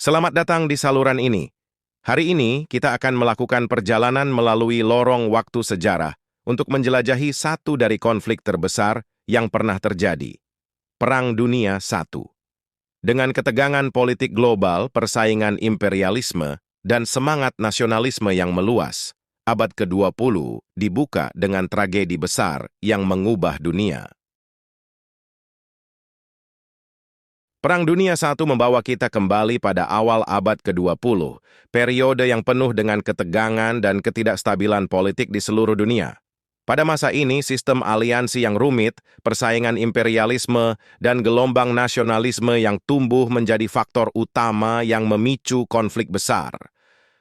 Selamat datang di saluran ini. Hari ini kita akan melakukan perjalanan melalui lorong waktu sejarah untuk menjelajahi satu dari konflik terbesar yang pernah terjadi, Perang Dunia I. Dengan ketegangan politik global, persaingan imperialisme, dan semangat nasionalisme yang meluas, abad ke-20 dibuka dengan tragedi besar yang mengubah dunia. Perang Dunia I membawa kita kembali pada awal abad ke-20, periode yang penuh dengan ketegangan dan ketidakstabilan politik di seluruh dunia. Pada masa ini, sistem aliansi yang rumit, persaingan imperialisme, dan gelombang nasionalisme yang tumbuh menjadi faktor utama yang memicu konflik besar.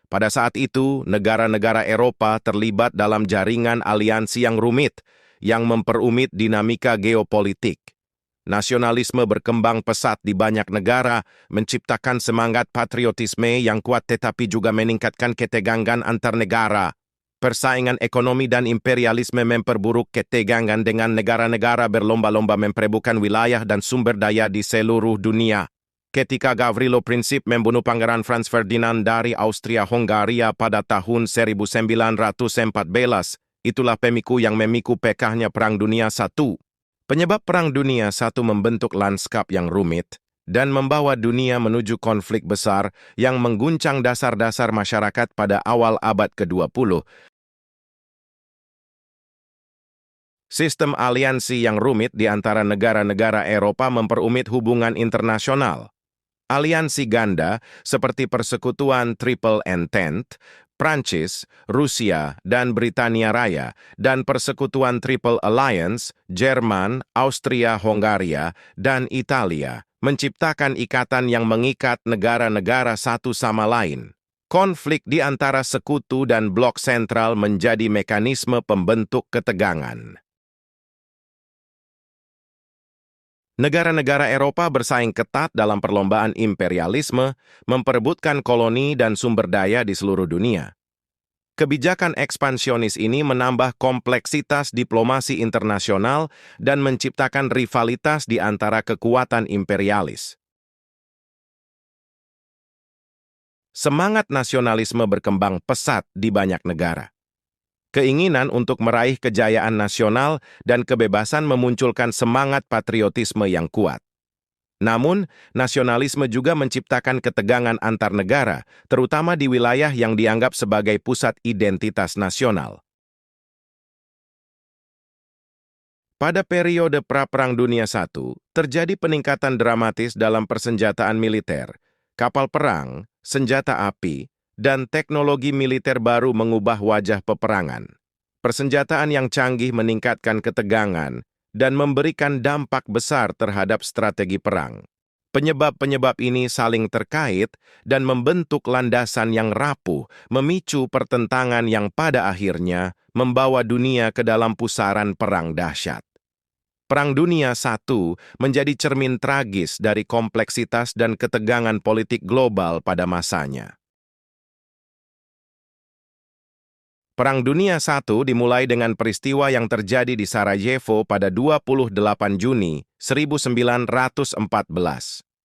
Pada saat itu, negara-negara Eropa terlibat dalam jaringan aliansi yang rumit, yang memperumit dinamika geopolitik. Nasionalisme berkembang pesat di banyak negara, menciptakan semangat patriotisme yang kuat tetapi juga meningkatkan ketegangan antar negara. Persaingan ekonomi dan imperialisme memperburuk ketegangan dengan negara-negara berlomba-lomba memperebutkan wilayah dan sumber daya di seluruh dunia. Ketika Gavrilo Princip membunuh Pangeran Franz Ferdinand dari Austria-Hongaria pada tahun 1914, itulah pemicu yang memicu pecahnya Perang Dunia I. Penyebab Perang Dunia I membentuk lanskap yang rumit dan membawa dunia menuju konflik besar yang mengguncang dasar-dasar masyarakat pada awal abad ke-20. Sistem aliansi yang rumit di antara negara-negara Eropa memperumit hubungan internasional. Aliansi ganda seperti Persekutuan Triple Entente, Prancis, Rusia, dan Britania Raya, dan Persekutuan Triple Alliance, Jerman, Austria-Hongaria, dan Italia, menciptakan ikatan yang mengikat negara-negara satu sama lain. Konflik di antara sekutu dan blok sentral menjadi mekanisme pembentuk ketegangan. Negara-negara Eropa bersaing ketat dalam perlombaan imperialisme, memperebutkan koloni dan sumber daya di seluruh dunia. Kebijakan ekspansionis ini menambah kompleksitas diplomasi internasional dan menciptakan rivalitas di antara kekuatan imperialis. Semangat nasionalisme berkembang pesat di banyak negara. Keinginan untuk meraih kejayaan nasional dan kebebasan memunculkan semangat patriotisme yang kuat. Namun, nasionalisme juga menciptakan ketegangan antar negara, terutama di wilayah yang dianggap sebagai pusat identitas nasional. Pada periode Pra-Perang Dunia I, terjadi peningkatan dramatis dalam persenjataan militer, kapal perang, senjata api, dan teknologi militer baru mengubah wajah peperangan. Persenjataan yang canggih meningkatkan ketegangan dan memberikan dampak besar terhadap strategi perang. Penyebab-penyebab ini saling terkait dan membentuk landasan yang rapuh, memicu pertentangan yang pada akhirnya membawa dunia ke dalam pusaran perang dahsyat. Perang Dunia I menjadi cermin tragis dari kompleksitas dan ketegangan politik global pada masanya. Perang Dunia I dimulai dengan peristiwa yang terjadi di Sarajevo pada 28 Juni 1914,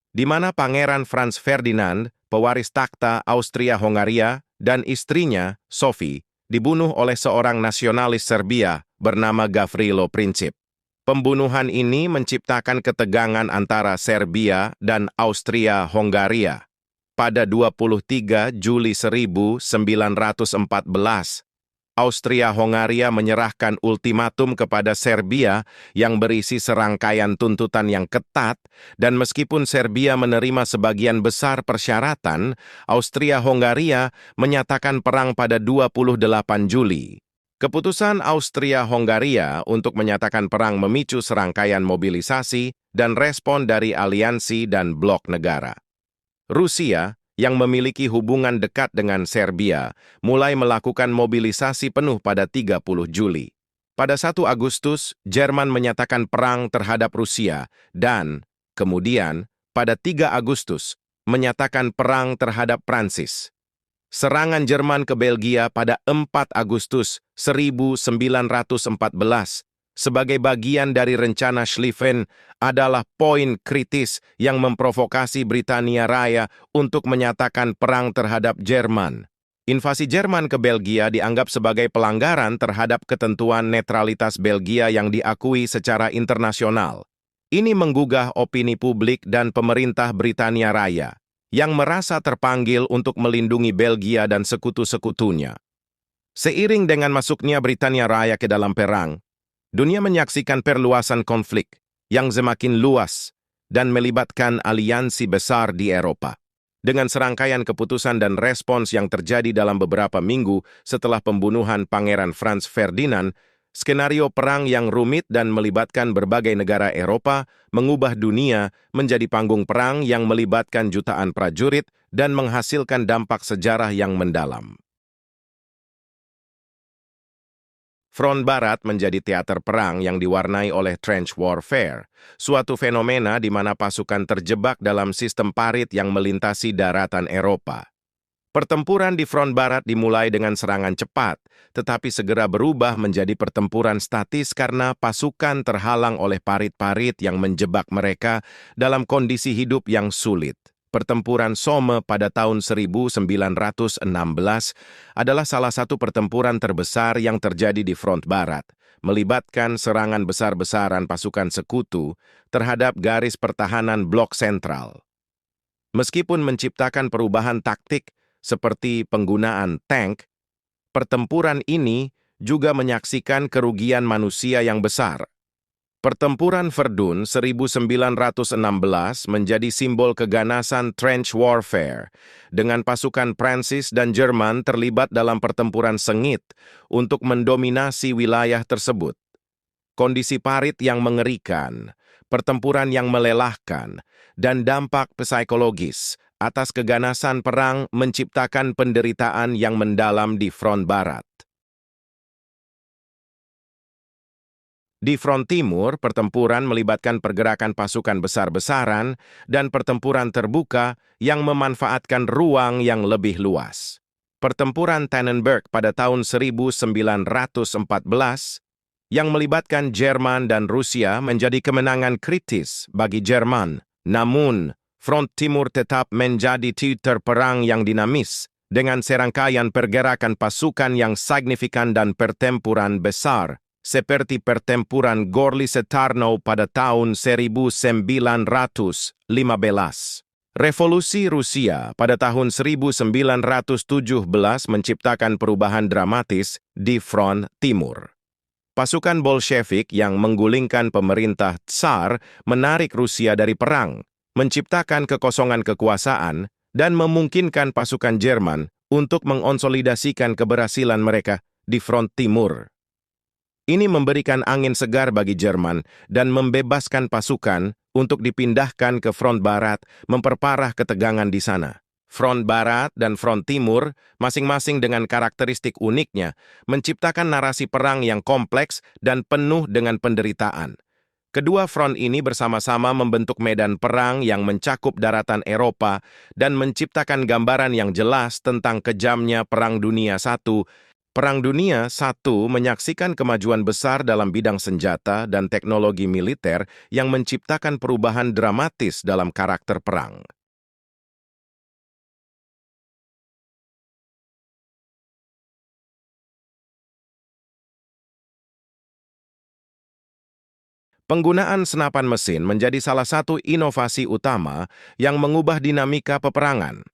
di mana Pangeran Franz Ferdinand, pewaris takhta Austria-Hongaria, dan istrinya, Sophie, dibunuh oleh seorang nasionalis Serbia bernama Gavrilo Princip. Pembunuhan ini menciptakan ketegangan antara Serbia dan Austria-Hongaria. Pada 23 Juli 1914, Austria-Hongaria menyerahkan ultimatum kepada Serbia yang berisi serangkaian tuntutan yang ketat, dan meskipun Serbia menerima sebagian besar persyaratan, Austria-Hongaria menyatakan perang pada 28 Juli. Keputusan Austria-Hongaria untuk menyatakan perang memicu serangkaian mobilisasi dan respon dari aliansi dan blok negara. Rusia, yang memiliki hubungan dekat dengan Serbia, mulai melakukan mobilisasi penuh pada 30 Juli. Pada 1 Agustus, Jerman menyatakan perang terhadap Rusia dan, kemudian, pada 3 Agustus, menyatakan perang terhadap Prancis. Serangan Jerman ke Belgia pada 4 Agustus 1914 sebagai bagian dari rencana Schlieffen adalah poin kritis yang memprovokasi Britania Raya untuk menyatakan perang terhadap Jerman. Invasi Jerman ke Belgia dianggap sebagai pelanggaran terhadap ketentuan netralitas Belgia yang diakui secara internasional. Ini menggugah opini publik dan pemerintah Britania Raya, yang merasa terpanggil untuk melindungi Belgia dan sekutu-sekutunya. Seiring dengan masuknya Britania Raya ke dalam perang, dunia menyaksikan perluasan konflik yang semakin luas dan melibatkan aliansi besar di Eropa. Dengan serangkaian keputusan dan respons yang terjadi dalam beberapa minggu setelah pembunuhan Pangeran Franz Ferdinand, skenario perang yang rumit dan melibatkan berbagai negara Eropa mengubah dunia menjadi panggung perang yang melibatkan jutaan prajurit dan menghasilkan dampak sejarah yang mendalam. Front Barat menjadi teater perang yang diwarnai oleh trench warfare, suatu fenomena di mana pasukan terjebak dalam sistem parit yang melintasi daratan Eropa. Pertempuran di front Barat dimulai dengan serangan cepat, tetapi segera berubah menjadi pertempuran statis karena pasukan terhalang oleh parit-parit yang menjebak mereka dalam kondisi hidup yang sulit. Pertempuran Somme pada tahun 1916 adalah salah satu pertempuran terbesar yang terjadi di front Barat, melibatkan serangan besar-besaran pasukan sekutu terhadap garis pertahanan blok sentral. Meskipun menciptakan perubahan taktik seperti penggunaan tank, pertempuran ini juga menyaksikan kerugian manusia yang besar. Pertempuran Verdun 1916 menjadi simbol keganasan trench warfare, dengan pasukan Prancis dan Jerman terlibat dalam pertempuran sengit untuk mendominasi wilayah tersebut. Kondisi parit yang mengerikan, pertempuran yang melelahkan, dan dampak psikologis atas keganasan perang menciptakan penderitaan yang mendalam di front Barat. Di front timur, pertempuran melibatkan pergerakan pasukan besar-besaran dan pertempuran terbuka yang memanfaatkan ruang yang lebih luas. Pertempuran Tannenberg pada tahun 1914 yang melibatkan Jerman dan Rusia menjadi kemenangan kritis bagi Jerman. Namun, front timur tetap menjadi teater perang yang dinamis dengan serangkaian pergerakan pasukan yang signifikan dan pertempuran besar, seperti pertempuran Gorlice-Tarnow pada tahun 1915. Revolusi Rusia pada tahun 1917 menciptakan perubahan dramatis di front timur. Pasukan Bolshevik yang menggulingkan pemerintah Tsar menarik Rusia dari perang, menciptakan kekosongan kekuasaan, dan memungkinkan pasukan Jerman untuk mengonsolidasikan keberhasilan mereka di front timur. Ini memberikan angin segar bagi Jerman dan membebaskan pasukan untuk dipindahkan ke front Barat, memperparah ketegangan di sana. Front Barat dan front Timur, masing-masing dengan karakteristik uniknya, menciptakan narasi perang yang kompleks dan penuh dengan penderitaan. Kedua front ini bersama-sama membentuk medan perang yang mencakup daratan Eropa dan menciptakan gambaran yang jelas tentang kejamnya Perang Dunia I. Perang Dunia I menyaksikan kemajuan besar dalam bidang senjata dan teknologi militer yang menciptakan perubahan dramatis dalam karakter perang. Penggunaan senapan mesin menjadi salah satu inovasi utama yang mengubah dinamika peperangan.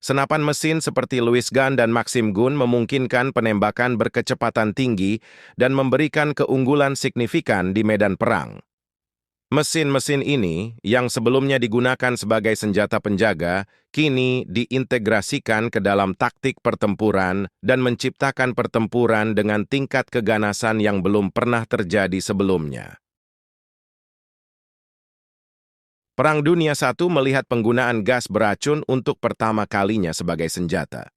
Senapan mesin seperti Lewis Gun dan Maxim Gun memungkinkan penembakan berkecepatan tinggi dan memberikan keunggulan signifikan di medan perang. Mesin-mesin ini, yang sebelumnya digunakan sebagai senjata penjaga, kini diintegrasikan ke dalam taktik pertempuran dan menciptakan pertempuran dengan tingkat keganasan yang belum pernah terjadi sebelumnya. Perang Dunia I melihat penggunaan gas beracun untuk pertama kalinya sebagai senjata.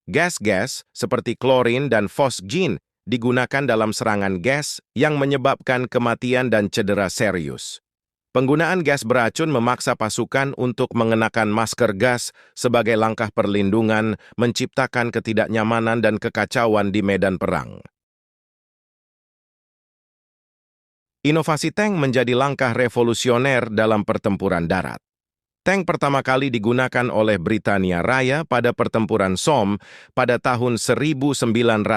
Gas-gas seperti klorin dan fosgin digunakan dalam serangan gas yang menyebabkan kematian dan cedera serius. Penggunaan gas beracun memaksa pasukan untuk mengenakan masker gas sebagai langkah perlindungan, menciptakan ketidaknyamanan dan kekacauan di medan perang. Inovasi tank menjadi langkah revolusioner dalam pertempuran darat. Tank pertama kali digunakan oleh Britania Raya pada pertempuran Somme pada tahun 1916.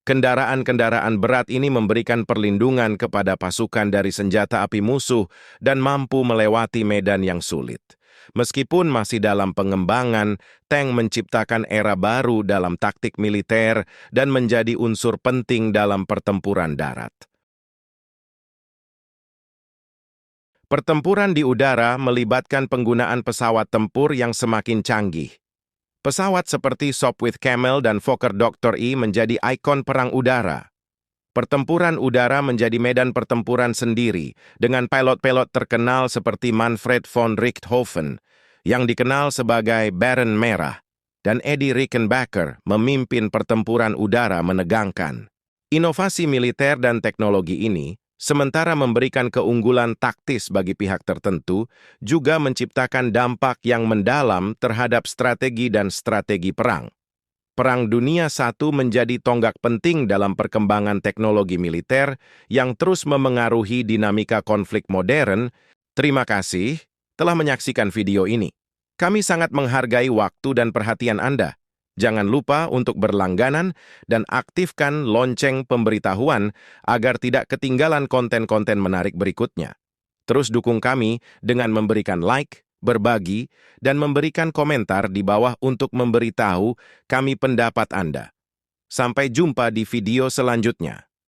Kendaraan-kendaraan berat ini memberikan perlindungan kepada pasukan dari senjata api musuh dan mampu melewati medan yang sulit. Meskipun masih dalam pengembangan, tank menciptakan era baru dalam taktik militer dan menjadi unsur penting dalam pertempuran darat. Pertempuran di udara melibatkan penggunaan pesawat tempur yang semakin canggih. Pesawat seperti Sopwith Camel dan Fokker Dr. E menjadi ikon perang udara. Pertempuran udara menjadi medan pertempuran sendiri dengan pilot-pilot terkenal seperti Manfred von Richthofen, yang dikenal sebagai Baron Merah, dan Eddie Rickenbacker memimpin pertempuran udara menegangkan. Inovasi militer dan teknologi ini, sementara memberikan keunggulan taktis bagi pihak tertentu, juga menciptakan dampak yang mendalam terhadap strategi dan strategi perang. Perang Dunia I menjadi tonggak penting dalam perkembangan teknologi militer yang terus memengaruhi dinamika konflik modern. Terima kasih telah menyaksikan video ini. Kami sangat menghargai waktu dan perhatian Anda. Jangan lupa untuk berlangganan dan aktifkan lonceng pemberitahuan agar tidak ketinggalan konten-konten menarik berikutnya. Terus dukung kami dengan memberikan like, berbagi, dan memberikan komentar di bawah untuk memberitahu kami pendapat Anda. Sampai jumpa di video selanjutnya.